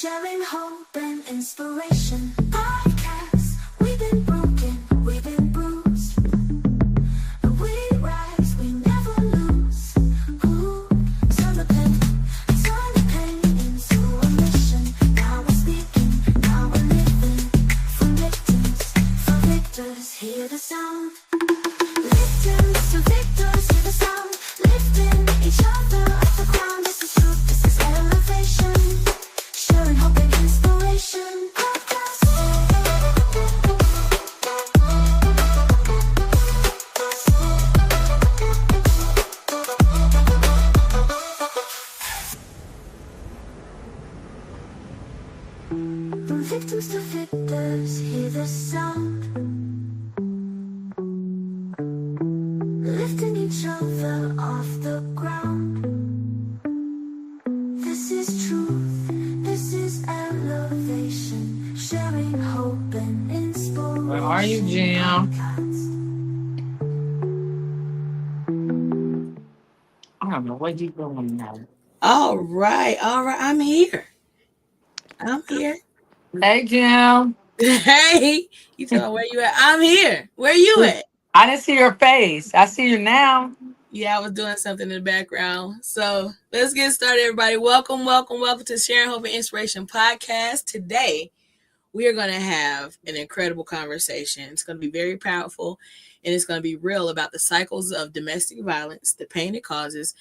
sharing hope and inspiration. Podcast, we've been broken, we've been bruised, but we rise, we never lose. Ooh, turn the pain into a mission. Now we're speaking, now we're living. From victims, for victors, hear the sound. Victims to victors, hear the sound. Lifting each other off the ground. This is truth, this is elevation. Sharing hope and inspiration. Podcast. From victims to victors, hear the sound. Lifting each other off the ground. This is truth, this is elevation. Sharing hope and inspiration. Where are you, Jim? I don't know what you doing now. All right. I'm here. Hey, Jim. Hey, you tell me where you at? I'm here. Where you at? I didn't see your face. I see you now. Yeah, I was doing something in the background. So let's get started, everybody. Welcome to Sharing Hope and Inspiration Podcast. Today, we are going to have an incredible conversation. It's going to be very powerful, and it's going to be real about the cycles of domestic violence, the pain it causes,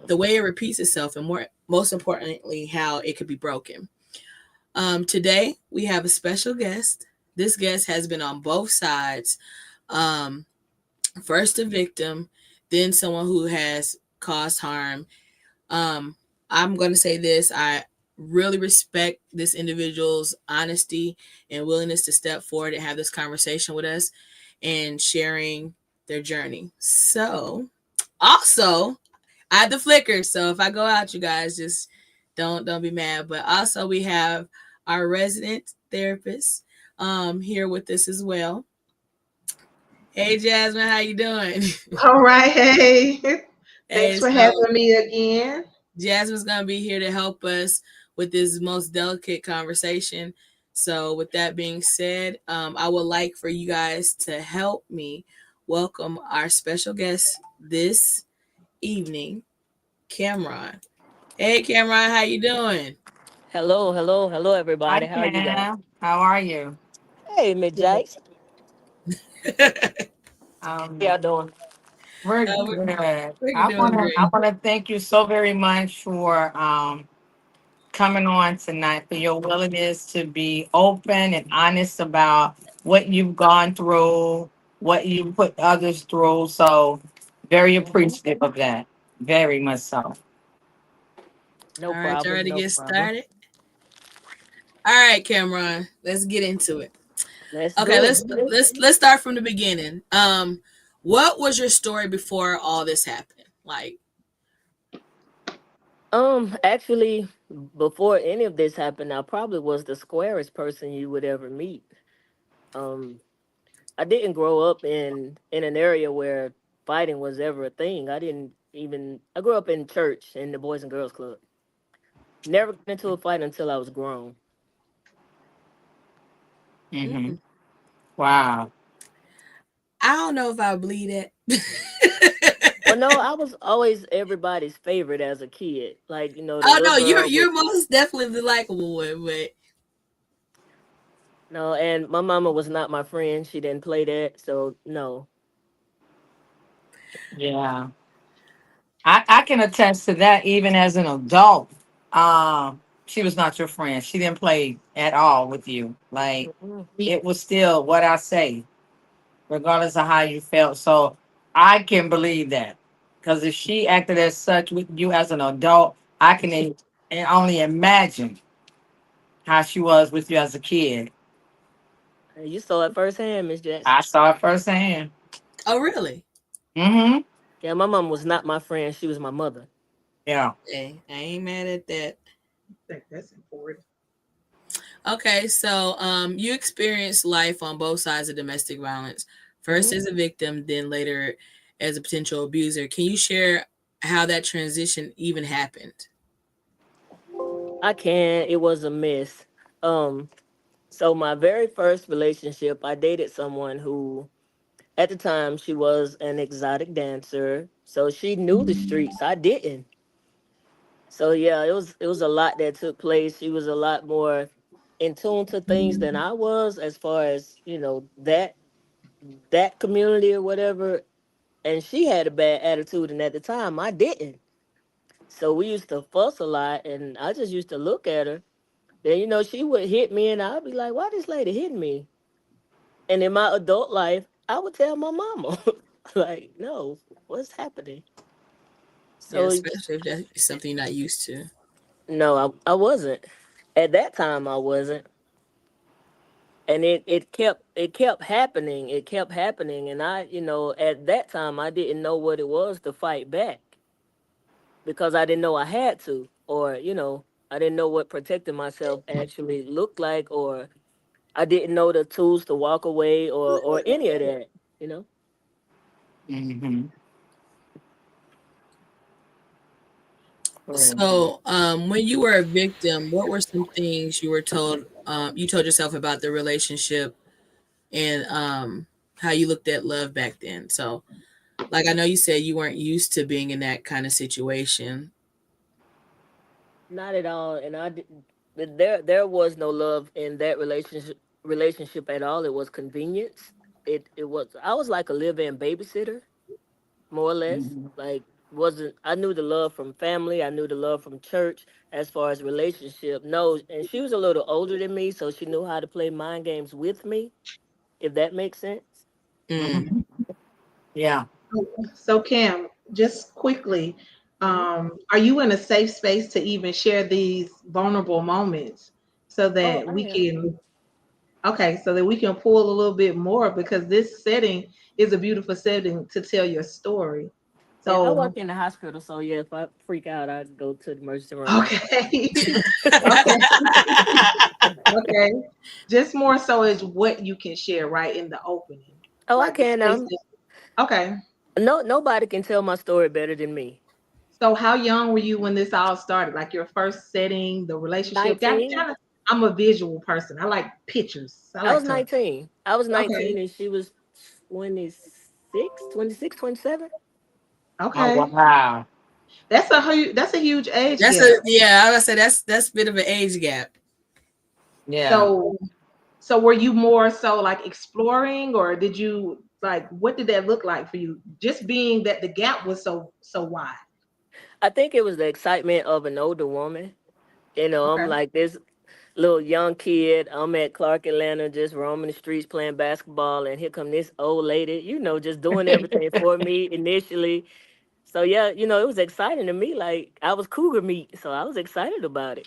the way it repeats itself, and most importantly, how it could be broken. Today, we have a special guest. This guest has been on both sides. First a victim, then someone who has caused harm. I'm going to say this. I really respect this individual's honesty and willingness to step forward and have this conversation with us and sharing their journey. So, also, I have the flicker. So if I go out, you guys just don't be mad. But also we have our resident therapist here with us as well. Hey Jasmine, how you doing? All right, hey. Thanks for having me again. Jasmine's gonna be here to help us with this most delicate conversation. So with that being said, I would like for you guys to help me welcome our special guest this evening, Cameron. Hey Cameron, how you doing? Hello, everybody. Hi, How are you guys? Cam. How are you? Hey, Miss Jakes. How y'all doing? We're We're good. doing great. I wanna thank you so very much for coming on tonight, for your willingness to be open and honest about what you've gone through, what you put others through. So very appreciative of that. Very much so. No All right, problem. y'all ready to No get problem. started? All right, Cameron, let's get into it. Let's Okay, do it. let's start from the beginning. What was your story before all this happened? Like, Actually, before any of this happened, I probably was the squarest person you would ever meet. Um, I didn't grow up in an area where fighting was ever a thing. I grew up in church in the Boys and Girls Club. Never got into a fight until I was grown. Mm-hmm. Wow. I don't know if I believe that. Well, no, I was always everybody's favorite as a kid. Like, the Oh no, little girl you're most definitely the likable one, but No, and my mama was not my friend. She didn't play that, so no. Yeah. I can attest to that even as an adult. She was not your friend. She didn't play at all with you. Like Mm-mm. it was still what I say, regardless of how you felt. So I can believe that. Because if she acted as such with you as an adult, I can only imagine how she was with you as a kid. You saw it firsthand, Miss Jackson. I saw it firsthand. oh really? Mm-hmm. Yeah, my mom was not my friend. She was my mother. Yeah. Hey, I ain't mad at that. I think that's important. Okay, so you experienced life on both sides of domestic violence. First as a victim, then later as a potential abuser. Can you share how that transition even happened? I can. It was a mess. Um, so my very first relationship, I dated someone who, at the time, she was an exotic dancer. So she knew the streets. I didn't. So yeah, it was a lot that took place. She was a lot more in tune to things than I was, as far as that community or whatever. And she had a bad attitude, and at the time, I didn't. So we used to fuss a lot, and I just used to look at her. Then she would hit me, and I'd be like, "Why this lady hitting me?" And in my adult life, I would tell my mama, like, "No, what's happening?" Yeah, So especially if that's something you're not used to. no, I wasn't. At that time, I wasn't, and it kept happening. It kept happening, and at that time, I didn't know what it was to fight back because I didn't know I had to, or I didn't know what protecting myself actually looked like, or I didn't know the tools to walk away, or any of that. You know. Mm-hmm. So, when you were a victim, what were some things you were told? You told yourself about the relationship and how you looked at love back then. So, like I know you said you weren't used to being in that kind of situation. Not at all, and I didn't. There was no love in that relationship at all. It was convenience. It was. I was like a live-in babysitter, more or less. Mm-hmm. Like, wasn't I knew the love from family. I knew the love from church. As far as relationship, no. And she was a little older than me, so she knew how to play mind games with me. If that makes sense. Mm. Mm-hmm. Yeah. So Cam, just quickly, Hmm. are you in a safe space to even share these vulnerable moments so Oh, that I we am. can, okay, so that we can pull a little bit more because this setting is a beautiful setting to tell your story. Yeah, I So, work in the hospital, so yeah, if I freak out, I go to the emergency room. okay. Okay. Okay. Just more so is what you can share right in the opening. Oh, I Like the can. space. Okay. No, nobody can tell my story better than me. So how young were you when this all started? Like your first setting, the relationship? Got 19. kind of I'm a visual person. I like pictures. I I was like to 19. I was okay. 19 and she was 26, 26, 27. Oh Okay. wow. That's a huge age That's a gap. yeah. I was gonna say that's a bit of an age gap. Yeah. So so were you more so like exploring or did you like what did that look like for you? Just being that the gap was so wide. I think it was the excitement of an older woman. I'm Okay. like this little young kid. I'm at Clark Atlanta just roaming the streets playing basketball, and here come this old lady, just doing everything for me initially. So yeah, it was exciting to me. Like I was cougar meat, so I was excited about it.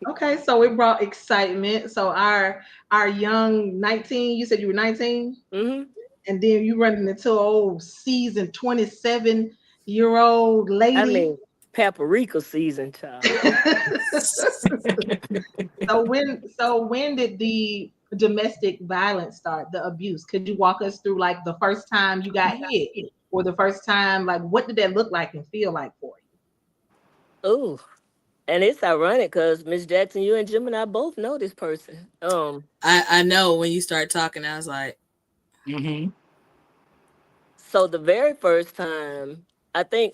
Okay, so it brought excitement. So our young 19, you said you were 19, Hmm. and then you running into an old seasoned 27-year-old I lady. mean, paprika season, child. So when did the domestic violence start, the abuse? Could you walk us through like the first time you got hit or the first time, like what did that look like and feel like for Ooh. And it's ironic because Miss Jackson, you and Jim and I both know this person. I know when you start talking, I was like, Mm-hmm. So the very first time, I think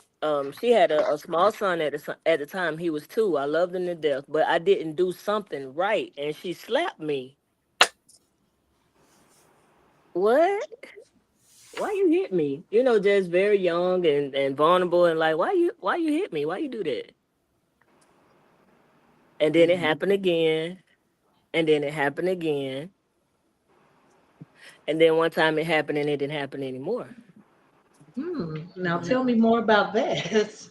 she had a small son at the time. He was 2. I loved him to death, but I didn't do something right, and she slapped me. What? Why you hit me? Just very young and vulnerable, and like, why you hit me? Why you do that? And then it mm. happened again, and then it happened again, and then one time it happened, and it didn't happen anymore. you? Now tell me more about that.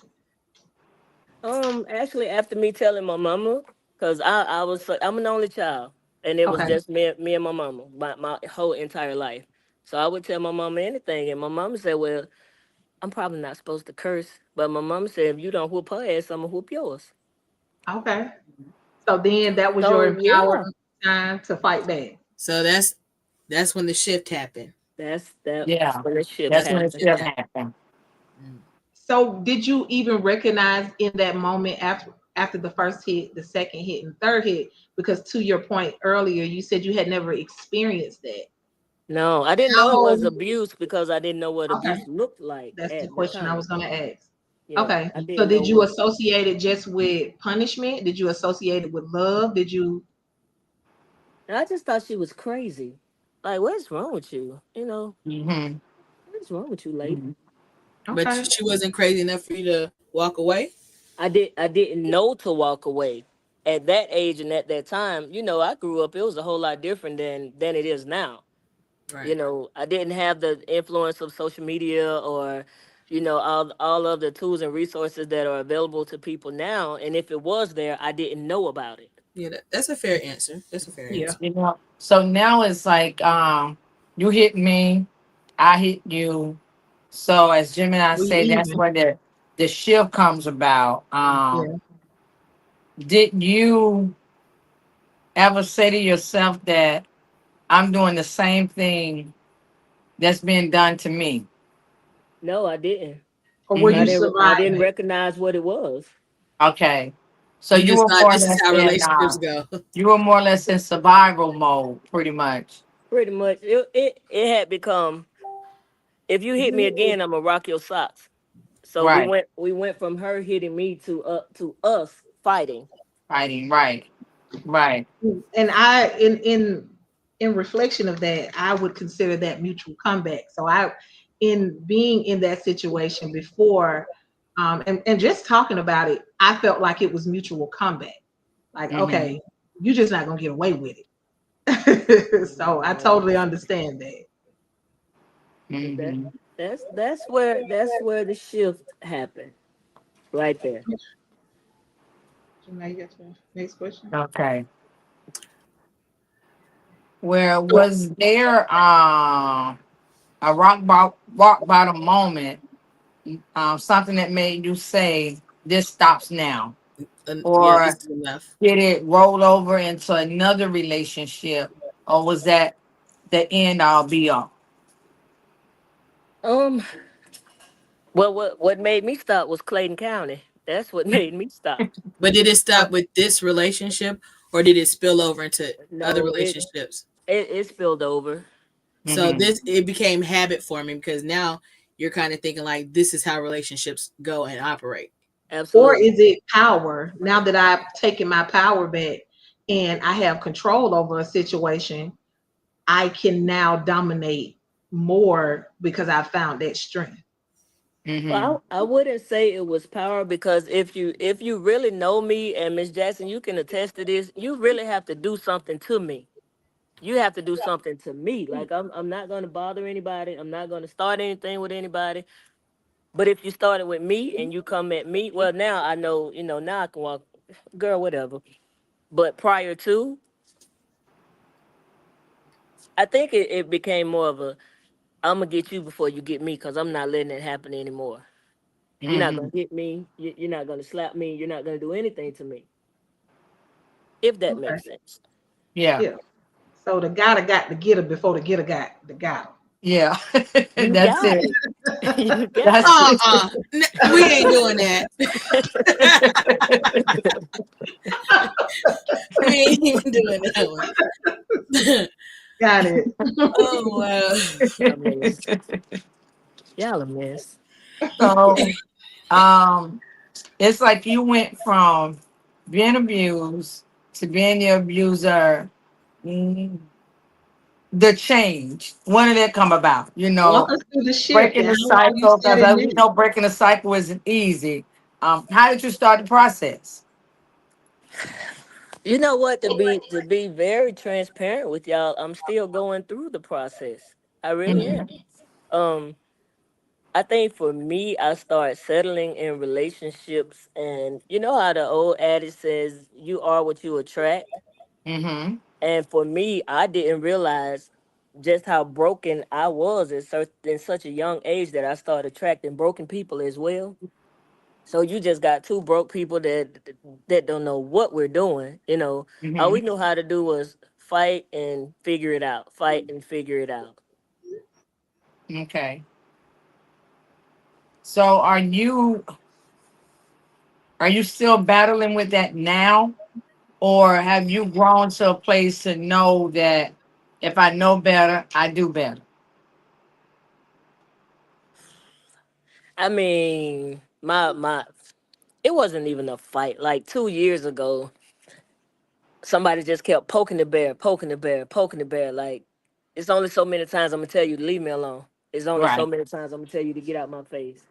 Actually, after me telling my mama, cause I'm an only child, and it was Okay. just me and my mama my whole entire life. So I would tell my mama anything, and my mama said, "Well, I'm probably not supposed to curse, but my mama said if you don't whoop her ass, I'm gonna whoop yours." Okay. So then that was your So yeah, empowerment time to fight back. So that's when the shift happened. that's Yeah. when the shift That's when it happened. should happen. Mm. So did you even recognize in that moment after? after the first hit, the second hit, and third hit? Because to your point earlier, you said you had never experienced that. No, I didn't know it How? was abuse because I didn't know what Okay, abuse looked like that's the at the question I time. was gonna ask. Yeah, Okay, I so didn't know did you what. associate it just with punishment? Did you associate it with love? Did you? And I just thought she was crazy. Like, what's wrong with you? Mm-hmm. What's wrong with you, lady? But Okay, she wasn't crazy enough for you to walk away. I didn't know to walk away at that age and at that time. I grew up. It was a whole lot different than it is now. Right. I didn't have the influence of social media or all of the tools and resources that are available to people now. And if it was there, I didn't know about it. Yeah, that's a fair answer. That's a fair yeah. answer. So now it's like you hit me, I hit you. So as Jim and I We say, that's even. where the shift comes about. Yeah. Did you ever say to yourself that I'm doing the same thing that's being done to me? No, I didn't. Or were I you Hmm. didn't. I didn't surviving? recognize what it was. Okay. So You you just were thought more or this is less how in relationships go. survival mode, pretty much. Pretty much, it had become. If you hit me again, I'm gonna rock your socks. So Right. we went from her hitting me to us fighting. Fighting. Right. Right. And I in reflection of that, I would consider that mutual comeback. So I in being in that situation before, and just talking about it, I felt like it was mutual comeback. Like, Mm-hmm. okay, you're just not gonna get away with it. So I No, totally understand that. that Mm-hmm. that's where the shift happened right there. Now you got your next question. Okay. Where was there a rock bottom moment, something that made you say this stops now, And yeah, this or is enough. did it roll over into another relationship, or was that the end all be all? Um, well, what made me stop was Clayton County. That's what made me stop. But did it stop with this relationship, or did it spill over into other No, relationships? it spilled over. So Mm-hmm. this it became habit forming because now you're kind of thinking like this is how relationships go and operate. Or Absolutely. is it power? Now that I've taken my power back and I have control over a situation, I can now dominate more because I found that strength. Mm-hmm. Well, I wouldn't say it was power because if you really know me and Miss Jackson, you can attest to this. You really have to do something to me. You have to do something to me. Like I'm not gonna bother anybody. I'm not gonna start anything with anybody. But if you started with me and you come at me, well now I know, now I can walk girl, whatever. But prior to, I think it became more of a I'm gonna get you before you get me because I'm not letting it happen anymore. You're not Mm-hmm. gonna hit me. You're not gonna slap me. You're not gonna do anything to me. If that Okay. makes sense. Yeah. Yeah. So the gotta got the getter before the getter got the got Yeah. You That's got it. it. You got That's it. it. Uh-uh. We ain't doing that. We ain't even doing that one. got it. Oh wow. A mess. Y'all a mess. So it's like you went from being abused to being the abuser. Mm, the change. When did it come about? Walk us through the shift Breaking and the how long you cycle, said because it we knew. know breaking the cycle isn't easy. How did you start the process? You know what? To be very transparent with y'all, I'm still going through the process. I really am. Hmm. Um, I think for me, I start settling in relationships, and you know how the old adage says, "You are what you attract." Hmm. And for me, I didn't realize just how broken I was in such a young age that I started attracting broken people as well. So you just got two broke people that don't know what we're doing. All Hmm. we knew how to do was fight and figure it out, fight and figure it out. Okay. So Are you still battling with that now? Or have you grown to a place to know that if I know better, I do better? I mean, my it wasn't even a fight. Like 2 years ago, somebody just kept poking the bear, poking the bear, poking the bear. Like, it's only so many times I'm gonna tell you to leave me alone. It's only so Right. many times I'm gonna tell you to get out my face.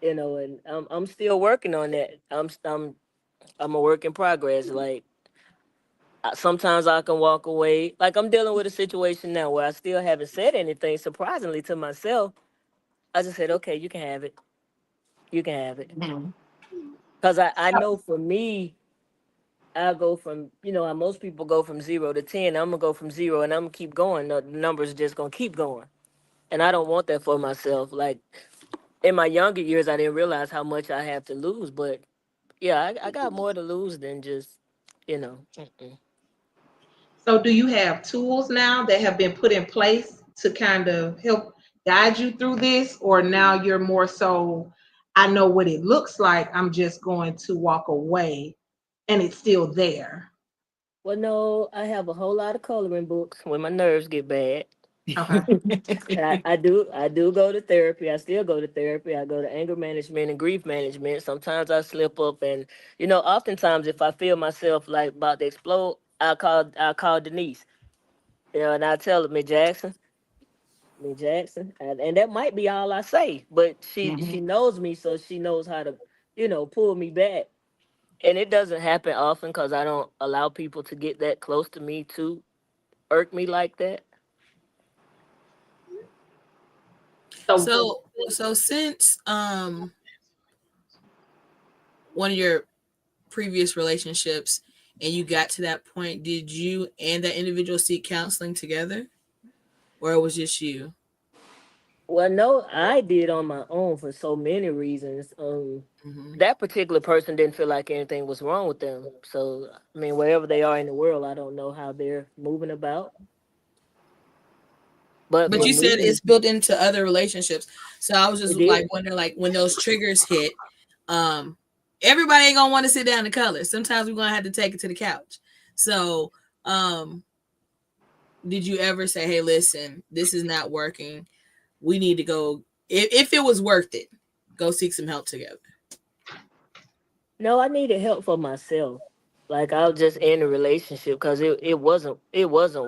And I'm still working on that. I'm a work in progress. Like, sometimes I can walk away. Like, I'm dealing with a situation now where I still haven't said anything. Surprisingly to myself, I just said, "Okay, you can have it. You can have it." Mhm. Because I know for me, I go from, how most people go from 0 to 10. I'm gonna go from 0 and I'm gonna keep going. The numbers just gonna keep going, and I don't want that for myself. Like, in my younger years, I didn't realize how much I have to lose, but yeah, I got more to lose than just, Mm-mm. So do you have tools now that have been put in place to kind of help guide you through this? Or now you're more so, I know what it looks like, I'm just going to walk away and it's still there. Well, no, I have a whole lot of coloring books when my nerves get bad. Okay. And I do go to therapy. I still go to therapy. I go to anger management and grief management. Sometimes I slip up, and oftentimes if I feel myself like about to explode, I call Denise. And I tell her, Miss Jackson, and that might be all I say, but she Mhm. knows me, so she knows how to, pull me back. And it doesn't happen often because I don't allow people to get that close to me to irk me like that. So So since one of your previous relationships and you got to that point, did you and that individual seek counseling together, or it was just you? Well, no, I did on my own for so many reasons. Hmm. That particular person didn't feel like anything was wrong with them. So, I mean, wherever they are in the world, I don't know how they're moving about. But But for you said me, it's built into other relationships. So I was just it like did. wondering, like when those triggers hit, um, everybody ain't gonna want to sit down and color. Sometimes we're gonna have to take it to the couch. So, um, did you ever say, "Hey, listen, this is not working. We need to go." If it was worth it, go seek some help together. No, I needed help for myself. Like, I was just in a relationship because it wasn't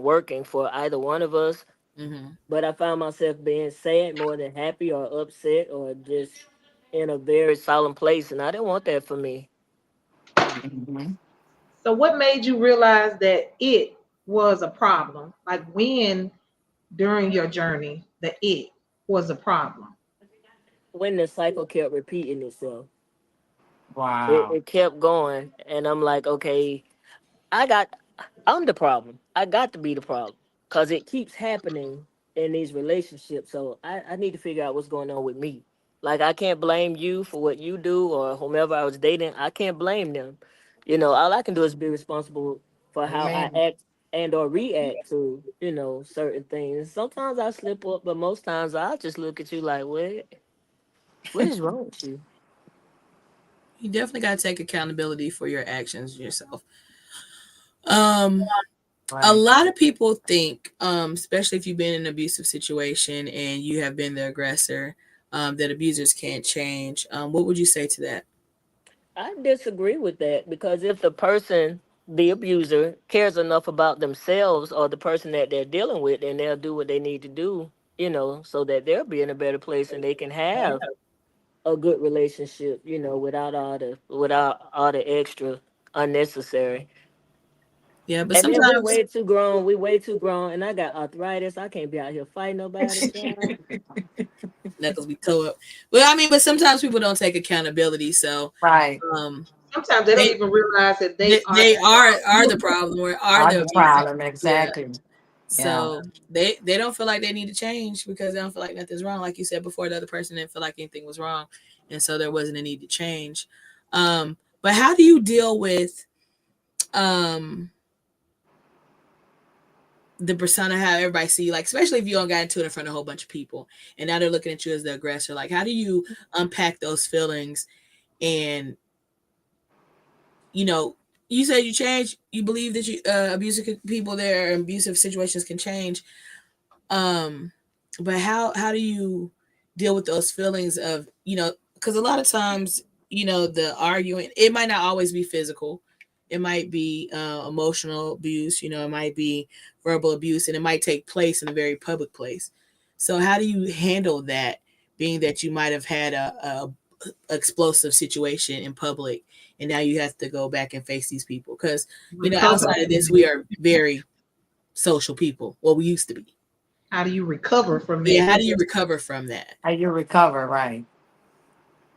working for either one of us. Hmm. But I found myself being sad more than happy or upset or just in a very solemn place, and I didn't want that for me. Mhm. so what made you realize that it was a problem? Like when during your journey that it was a problem? When the cycle kept repeating itself, it, Wow. it kept going, and I'm like, okay, I got, I'm the problem. I got to be the problem because it keeps happening in these relationships. So I need to figure out what's going on with me. Like, I can't blame you for what you do or whomever I was dating. I can't blame them. All I can do is be responsible for how I Amen. act and or react to, certain things. Sometimes I slip up, but most times I just look at you like, what is wrong with you? You definitely got to take accountability for your actions yourself. Um, a Right. lot of people think, especially if you've been in an abusive situation and you have been the aggressor, that abusers can't change. What would you say to that? I disagree with that because if the abuser, cares enough about themselves or the person that they're dealing with, then they'll do what they need to do, so that they'll be in a better place and they can have a good relationship, without all the extra unnecessary. Yeah, but And then we sometimes way too grown. We way too grown, and I got arthritis. I can't be out here fighting nobody, child. knuckles be toe up. Well, I mean, but sometimes people don't take accountability. So, Right. um, Sometimes they don't they even realize that they they, are they the are the problem. problem or are Are the the abuser. problem. Yeah. Exactly. Yeah. So they don't feel like they need to change because they don't feel like nothing's wrong. Like you said before, the other person didn't feel like anything was wrong, and so there wasn't a need to change. But how do you deal with um the persona how everybody see you, like especially if you don't got into it in front of a whole bunch of people and now they're looking at you as the aggressor? Like how do you unpack those feelings and you know, you said you changed. You believe that you abusive people there, abusive situations can change. But how do you deal with those feelings of, you know, because a lot of times, you know, the arguing, it might not always be physical. It might be emotional abuse, you know, it might be verbal abuse, and it might take place in a very public place. So how do you handle that, being that you might have had a explosive situation in public, and now you have to go back and face these people? Because, you know, Recover. outside of this, we are very social people. Well, we used to be. How do you recover from Yeah, that? how do you recover from that? How you recover, right?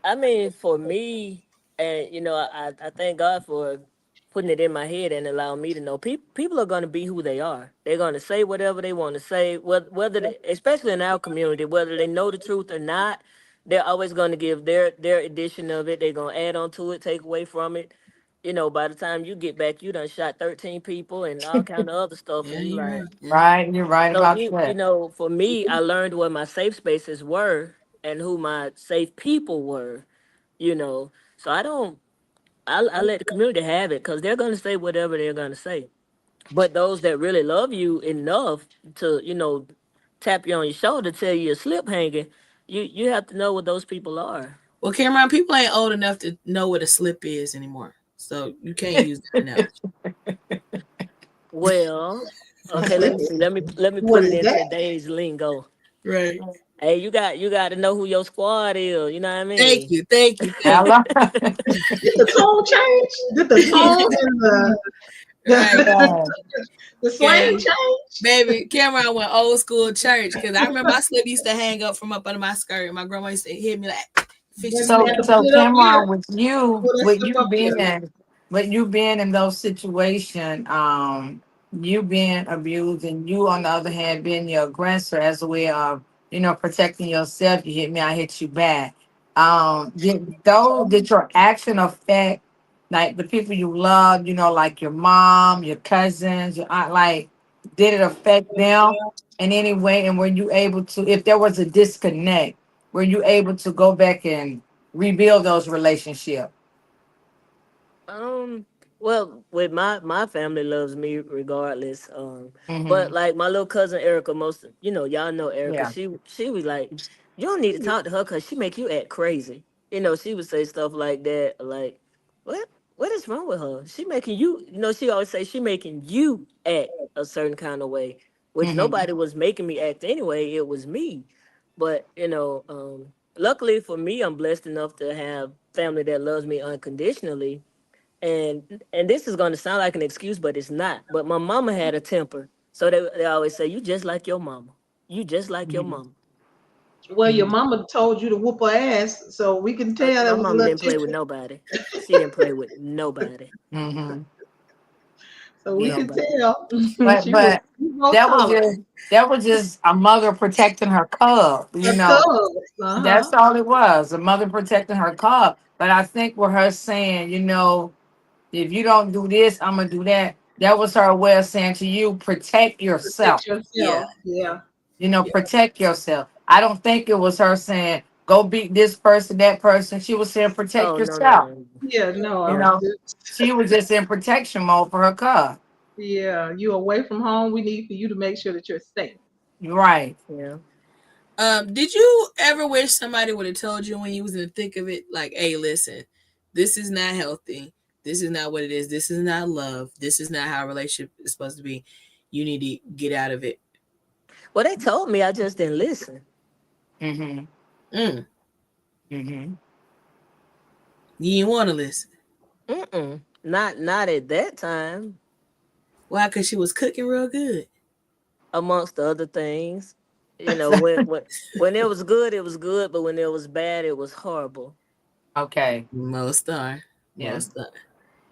I mean, for me, and you know, I thank God for putting it in my head and allowing me to know people are going to be who they are. They're going to say whatever they want to say, whether they, especially in our community, whether they know the truth or not, they're always going to give their edition of it. They're going to add on to it, take away from it. You know, by the time you get back, you done shot 13 people and all kind of other stuff, Yeah, and you you're like. right. Yeah. Right, you're right So about you that. know, for me, I learned where my safe spaces were and who my safe people were. You know, so I don't. I let the community have it because they're gonna say whatever they're gonna say. But those that really love you enough to, you know, tap you on your shoulder, tell you your slip hanging, you have to know what those people are. Well, Cameron, people ain't old enough to know what a slip is anymore, so you can't use that analogy. Well, A okay, let slip. me see. Let me What put it is in that? today's lingo. Right. Hey, you got to know who your squad is. You know what I Thank mean? you. Thank you. Thank Hello. Did the tone change? Did the you. tone and Right. Yeah. the slang Okay. change? Baby, Cameron went old school church because I remember my slip used to hang up from up under my skirt. My grandma used to hit me like, fix your Then you slip. had to So put it up Cameron, here. Put that with slip you up here. being in those situations, you being abused, and you on the other hand being your aggressor as a way of, you know, protecting yourself. You hit me, I hit you back. Did your action affect like the people you love? You know, like your mom, your cousins, your aunt. Like, did it affect them in any way? And were you able to, if there was a disconnect? Were you able to go back and rebuild those relationships? Um, well, with my family loves me regardless. But Mm-hmm. like my little cousin Erica, y'all know Erica. Yeah. She was like, you don't need to talk to her because she make you act crazy. You know, she would say stuff like that, like, what is wrong with her? She making you, you know, she always say she making you act a certain kind of way, which Mm-hmm. nobody was making me act anyway. It was me. But luckily for me, I'm blessed enough to have family that loves me unconditionally, and this is going to sound like an excuse, but it's not. But my mama had a temper, so they always say, "You just like your mama. You just like your Mm-hmm. mama." Well, your Mm-hmm. mama told you to whoop her ass, so we can tell My that was a mama little didn't play with tension. nobody. She didn't play with nobody. Mm-hmm. So we Yeah. can Nobody. tell But she was that was tolerant. just a mother protecting her cub. You Her know, cubs. Uh-huh. that's all it was. A mother protecting her cub. But I think with her saying, you know, if you don't do this, I'm gonna do that. That was her way of saying to you, protect yourself. Protect Yeah. yourself. Yeah. You know, Yeah. protect yourself. I don't think it was her saying, go beat this person, that person. She was saying, protect Oh no no yourself. no. Yeah, You Yeah no. know, she was just in protection mode for her cub. Yeah, you away from home. We need for you to make sure that you're safe. Right. yeah. Did you ever wish somebody would have told you when you was in the thick of it, like, hey, listen, this is not healthy. This is not what it is. This is not love. This is not how a relationship is supposed to be. You need to get out of it. Well, they told me, I just didn't listen. Mm-hmm. Mm. Mm-hmm. You didn't want to listen. Mm-mm. Not at that time. Why? Because she was cooking real good. Amongst the other things, you know, when it was good, it was good, but when it was bad, it was horrible. Okay. Most are. Yeah. Most are.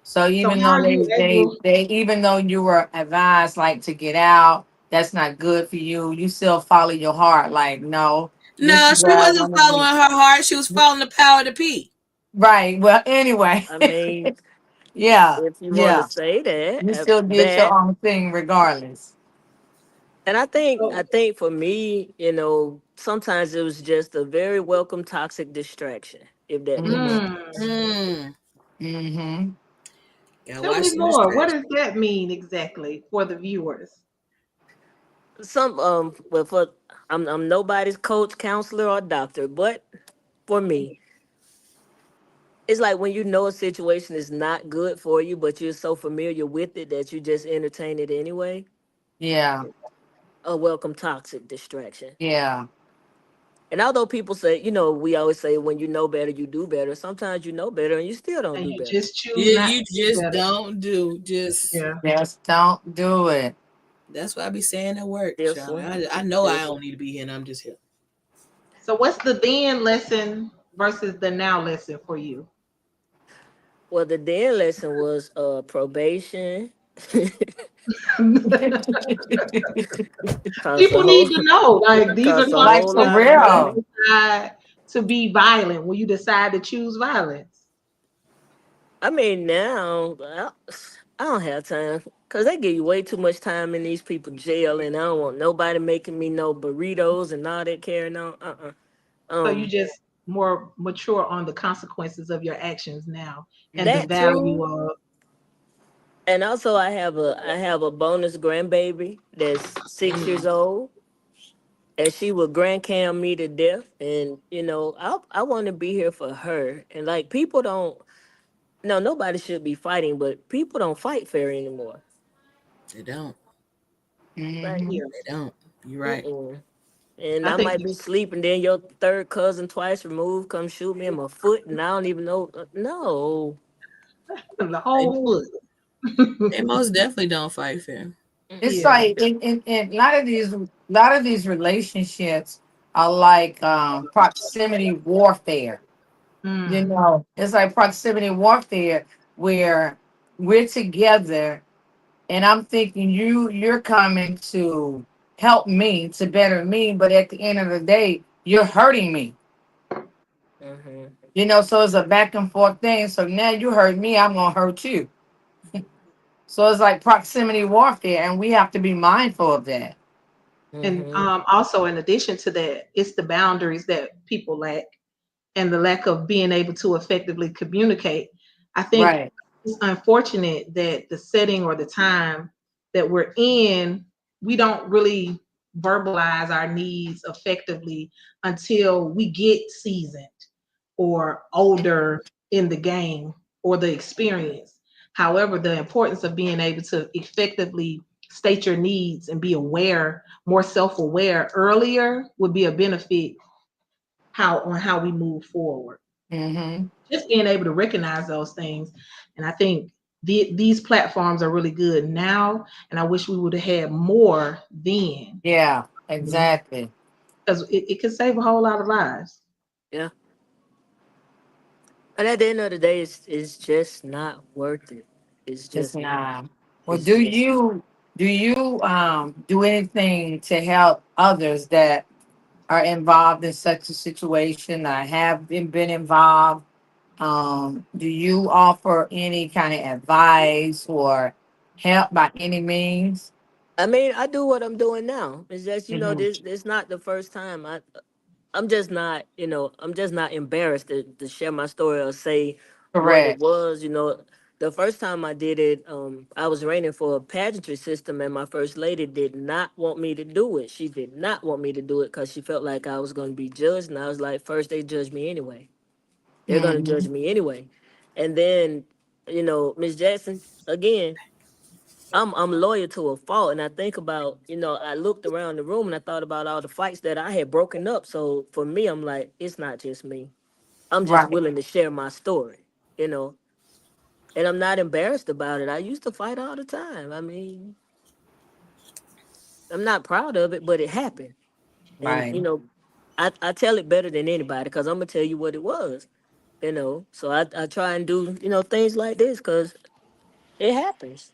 So So even how though are you able? even though you were advised like to get out, that's not good for you. You still follow your heart. Like, no, this No, is she where I wasn't want to following be. her heart. She was following the power of the P. Right. Well, anyway, I mean, yeah, if you want to yeah. say that, You still did your that, own thing regardless. and I think Oh, I think for me, you know, sometimes it was just a very welcome toxic distraction, if that makes Mm-hmm. sense. mm, Mm. Mm-hmm. Gotta Tell watch me some more. What distractions. does that mean exactly for the viewers? Some but for I'm nobody's coach, counselor, or doctor, but for me, it's like when you know a situation is not good for you, but you're so familiar with it that you just entertain it anyway. Yeah, A welcome toxic distraction. yeah, And although people say, we always say when you know better, you do better. Sometimes you know better and you still don't And do you better. just choose Yeah, not you to do just better. don't do. Just Yeah. just don't do it. that's why I be saying at work, Yes, child. sir. I know I Yes, sir. don't need to be here, and I'm just here. So what's the then lesson versus the now lesson for you? Well, the then lesson was probation. Cost a People whole need to know, like these are cost a Like whole consequences for lot of when money. real. you decide to be violent, when you decide to choose violence. I mean, now I don't have time because they give you way too much time in these people jail, and I don't want nobody making me no burritos and all that carrying on. So you Um, just more mature on the consequences of your actions now and the that value too, of and also I have a bonus grandbaby that's 6 years old, and she will grand cam me to death, and I want to be here for her, and like people don't. No, nobody should be fighting, but people don't fight fair anymore. They don't. Like, Hmm. here. They don't. You're right. mm-mm. And I I think might be sleeping, then your third cousin twice removed come shoot me in my foot, and I don't even know. No. the They, whole foot. they most definitely don't fight fair. It's Yeah. like in a lot of these relationships are like proximity warfare. Mm. It's like proximity warfare where we're together and I'm thinking you're coming to help me to better me, but at the end of the day, you're hurting me. Mm-hmm. So it's a back and forth thing. So now you hurt me, I'm gonna hurt you. So it's like proximity warfare, and we have to be mindful of that. And Mm-hmm. also, in addition to that, it's the boundaries that people lack and the lack of being able to effectively communicate. I think Right. it's unfortunate that the setting or the time that we're in, we don't really verbalize our needs effectively until we get seasoned or older in the game or the experience. However, the importance of being able to effectively state your needs and be aware, more self-aware earlier would be a benefit how we move forward. Mm-hmm. Just being able to recognize those things. And I think these platforms are really good now. And I wish we would have had more then Yeah, exactly. because it could save a whole lot of lives. Yeah. And at the end of the day, it's just not worth it. It's It's just not. not. Well, It's just not. do you do anything to help others that are involved in such a situation or have been involved? Do you offer any kind of advice or help by any means? I mean, I do what I'm doing now. It's just Hmm. this not the first time. I'm just not embarrassed to share my story or say what it Correct. was. The first time I did it, I was running for a pageantry system, and my first lady did not want me to do it. She did not want me to do it because she felt like I was going to be judged, and I was like, first they judge me anyway. They're going to Hmm. judge me anyway, and then Miss Jackson again. I'm loyal to a fault, and I think about I looked around the room and I thought about all the fights that I had broken up. So for me, I'm like, it's not just me. I'm just Right. willing to share my story, you know, and I'm not embarrassed about it. I used to fight all the time. I mean, I'm not proud of it, but it happened, and Right. I tell it better than anybody because I'm gonna tell you what it was, So I try and do things like this because it happens.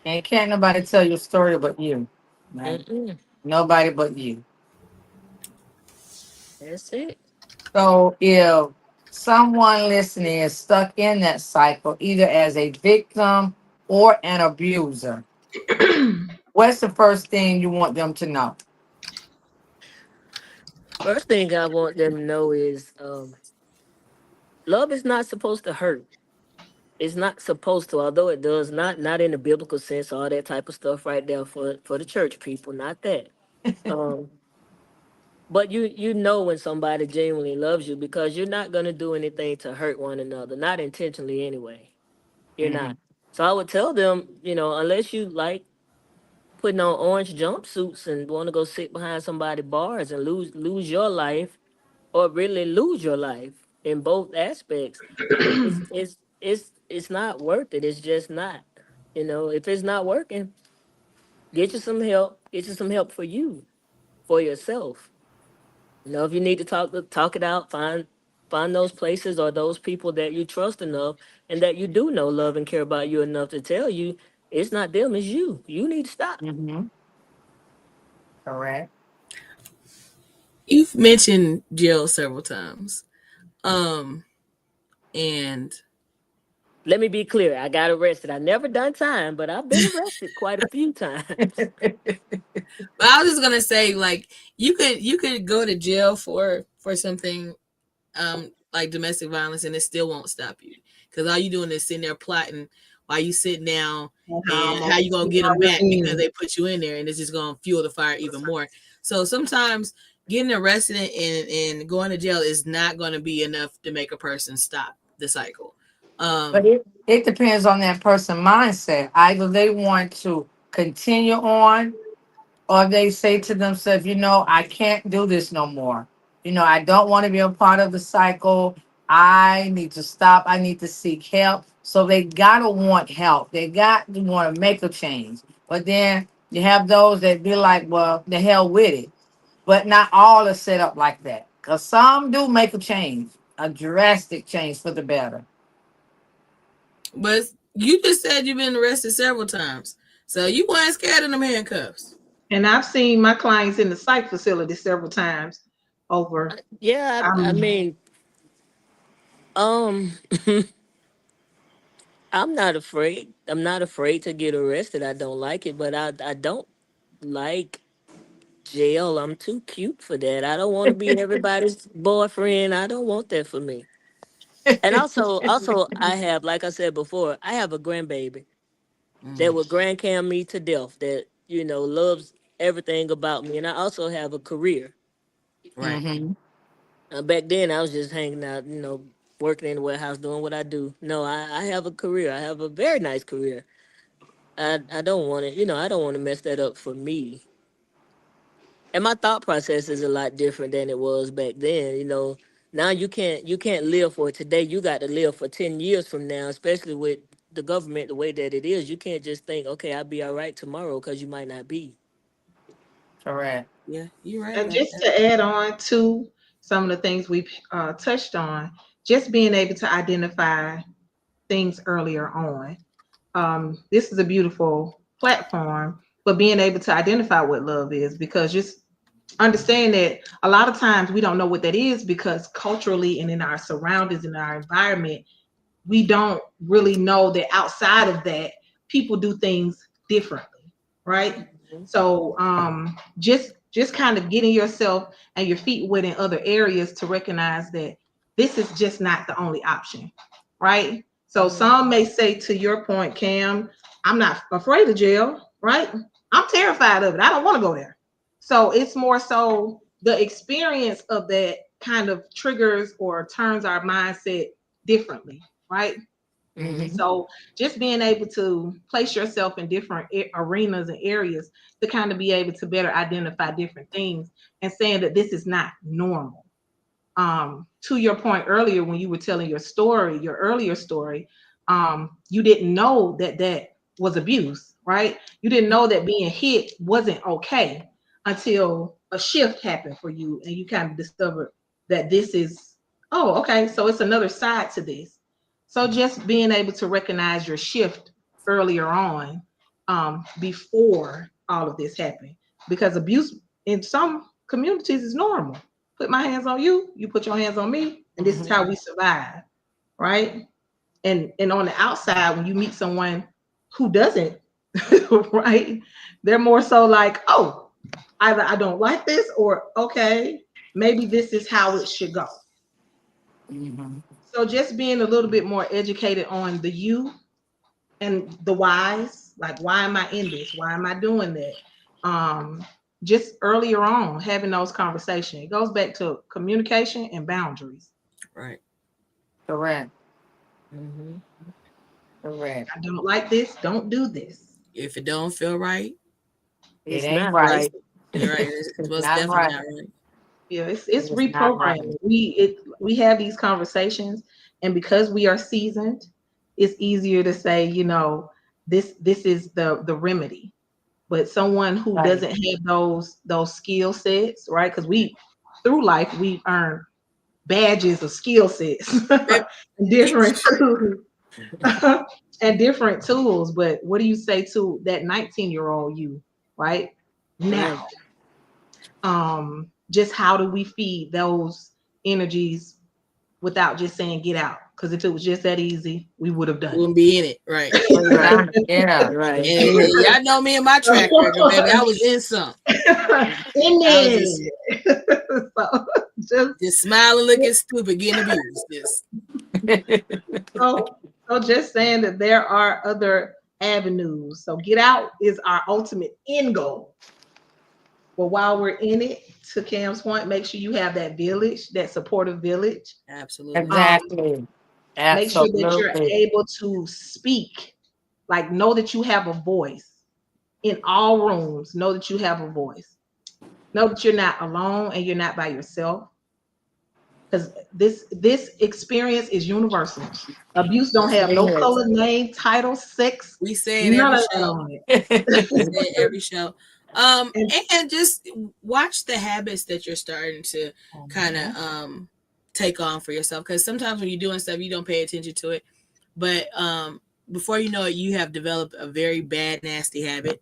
And can't nobody tell your story but you. Right. Mm-mm. Nobody but you. That's it. So if someone listening is stuck in that cycle, either as a victim or an abuser, what's the first thing you want them to know? First thing I want them to know is love is not supposed to hurt. It's not supposed to, although it does not in the biblical sense, all that type of stuff right there for the church people, not that. Um, but you know when somebody genuinely loves you because you're not gonna do anything to hurt one another, not intentionally anyway. You're Hmm. not. So I would tell them, unless you like putting on orange jumpsuits and want to go sit behind somebody bars and lose your life or really lose your life in both aspects, it's not worth it. It's just not. If it's not working, get you some help. Get you some help for you, for yourself. If you need to talk it out, find those places or those people that you trust enough and that you do know love and care about you enough to tell you it's not them, it's you. You need to stop. Hmm. Correct. You've mentioned jail several times. And Let me be clear. I got arrested. I never done time, but I've been arrested quite a few times. but I was just gonna say, like, you could go to jail for something like domestic violence, and it still won't stop you because all you doing is sitting there plotting while you sitting down, and how you gonna get them back because they put you in there, and it's just gonna fuel the fire even more. So sometimes getting arrested and going to jail is not gonna be enough to make a person stop the cycle. But it depends on that person mindset. Either they want to continue on, or they say to themselves, I can't do this no more. I don't want to be a part of the cycle. I need to stop. I need to seek help. So they gotta want help. They got to want to make a change. But then you have those that be like, well, the hell with it. But not all are set up like that. Because some do make a change, a drastic change for the better. But you just said you've been arrested several times, so you weren't scared of them handcuffs. And I've seen my clients in the psych facility several times over. Yeah, I Um, mean, um, I'm not afraid. I'm not afraid to get arrested. I don't like it, but I don't like jail. I'm too cute for that. I don't want to be everybody's boyfriend. I don't want that for me. And also, I have, like I said before, I have a grandbaby that Mm, would grandcam me to death. That loves everything about me, and I also have a career. right. Hmm. Back then, I was just hanging out, working in the warehouse, doing what I do. No, I have a career. I have a very nice career. I don't want to, I don't want to mess that up for me. And my thought process is a lot different than it was back then. Now you can't live for today. You got to live for 10 years from now, especially with the government the way that it is. You can't just think, okay, I'll be all right tomorrow because you might not be. Correct. Yeah, you're right and about just that. to add on to some of the things we've touched on, just being able to identify things earlier on. This is a beautiful platform, but being able to identify what love is, because just understand that a lot of times we don't know what that is because culturally and in our surroundings, in our environment, we don't really know that outside of that, people do things differently, right? Mhm. So just kind of getting yourself and your feet wet in other areas to recognize that this is just not the only option, right? So Mhm. some may say, to your point, Cam, I'm not afraid of jail, right? I'm terrified of it. I don't want to go there. So it's more so the experience of that kind of triggers or turns our mindset differently, right? Hmm. Mhm. So just being able to place yourself in different arenas and areas to kind of be able to better identify different things and saying that this is not normal. To your point earlier, when you were telling your story, your earlier story, you didn't know that that was abuse, right? You didn't know that being hit wasn't okay until a shift happened for you and you kind of discovered that this is, oh, okay, so it's another side to this. So just being able to recognize your shift earlier on, before all of this happened, because abuse in some communities is normal. Put my hands on you, you put your hands on me, and this is Mhm. how we survive, right? And on the outside, when you meet someone who doesn't, right, they're more so like, oh, either I don't like this, or okay, maybe this is how it should go. Hmm. So just being a little bit more educated on the you and the whys, like why am I in this? Why am I doing that? Just earlier on, having those conversations. It goes back to communication and boundaries. Right. Correct. Mhm. Correct. I don't like this, don't do this. If it don't feel right, It It's ain't not right. right. you're right. It's It's most not definitely right. not right. Yeah, it's It's not right. reprogramming. We have these conversations, and because we are seasoned, it's easier to say, this is the remedy. But someone who Right. doesn't have those skill sets, right? Because we through life we earn badges of skill sets and different tools and different tools. But what do you say to that 19-year-old you, right? Right. Now, just how do we feed those energies without just saying get out? Because if it was just that easy, we would have done Wouldn't be in it, right? Exactly. Yeah. Right. And y'all know me and my track record, baby. I was in some. it. In I there. So Just smiling, looking stupid, getting abused. Just so just saying that there are other avenues. So get out is our ultimate end goal. But while we're in it, to Cam's point, make sure you have that village, that supportive village. absolutely. Exactly. Make sure that you're Absolutely. able to speak, like know that you have a voice in all rooms. Know that you have a voice. Know that you're not alone and you're not by yourself. Because this experience is universal. Abuse don't have no Yes. color, name, title, sex, We say it none every of that show. on it. We say it every show. And just watch the habits that you're starting to kind of take on for yourself. Because sometimes when you're doing stuff, you don't pay attention to it. But before you know it, you have developed a very bad, nasty habit.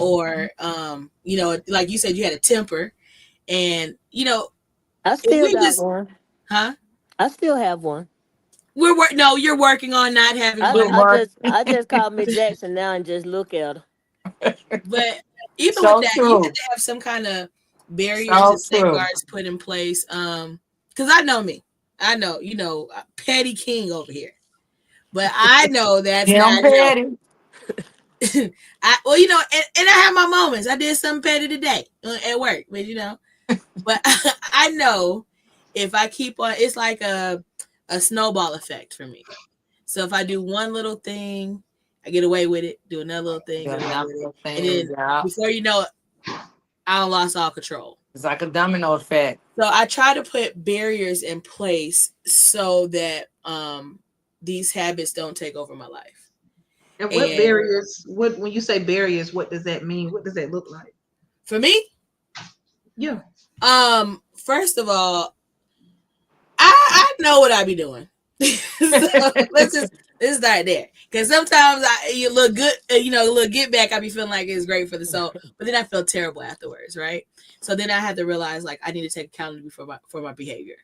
Or like you said, you had a temper. And I if still we got just one. huh? I still have one. No, you're working on not having I, one. I Mark. just I just call Miss Jackson now and just look at her. But even with So that, you have true. to have some kind of barriers So and true. safeguards put in place. Because I know me. I know, petty king over here. But I know that's Kim not Petty. and I have my moments. I did something petty today at work, but I know if I keep on, it's like a snowball effect for me. So if I do one little thing, I get away with it. Do another little thing, get away with it, and then before you know it, I lost all control. It's like a domino effect. So I try to put barriers in place so that these habits don't take over my life. And what barriers? When you say barriers, what does that mean? What does that look like? For me, yeah. First of all, I know what I be doing. So let's start there. Because sometimes you look good, a little get back. I be feeling like it's great for the soul, but then I feel terrible afterwards, right? So then I had to realize like I need to take accountability for my behavior.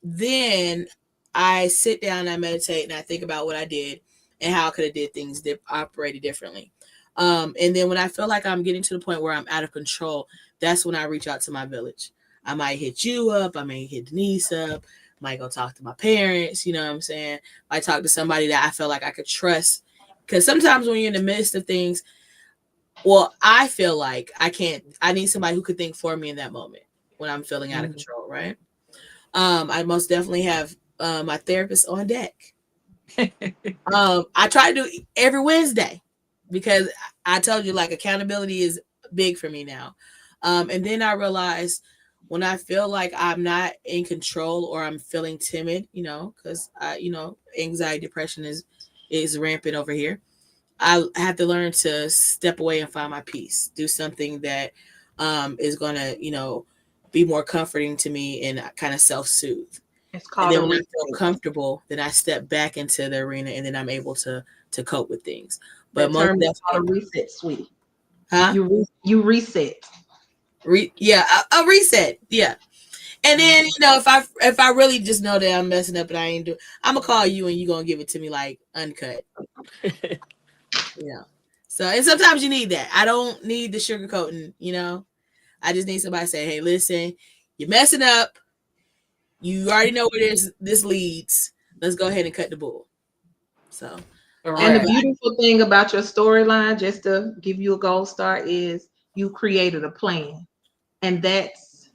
Then I sit down and I meditate and I think about what I did and how I could have did things operated differently. And then when I feel like I'm getting to the point where I'm out of control, that's when I reach out to my village. I might hit you up. I may hit Denise up. Might go talk to my parents. You know what I'm saying? I talk to somebody that I feel like I could trust. Because sometimes when you're in the midst of things, well, I feel like I need somebody who could think for me in that moment when I'm feeling out of control, right? I most definitely have my therapist on deck. I try to do every Wednesday because I told you like accountability is big for me now. And then I realized when I feel like I'm not in control or I'm feeling timid, because anxiety, depression is rampant over here. I have to learn to step away and find my peace, do something that is going to, be more comforting to me and kind of self-soothe. It's called and then when I feel comfortable, then I step back into the arena and then I'm able to cope with things. But that term is called a reset, sweetie. Huh? You reset. A reset. Yeah. And then, if I really just know that I'm messing up and I ain't doing, I'm gonna call you and you gonna give it to me like uncut. So, and sometimes you need that. I don't need the sugarcoating, I just need somebody to say, hey, listen, you're messing up. You already know where this leads. Let's go ahead and cut the bull. So, And the Correct. beautiful thing about your storyline, just to give you a gold star, is you created a plan. And that's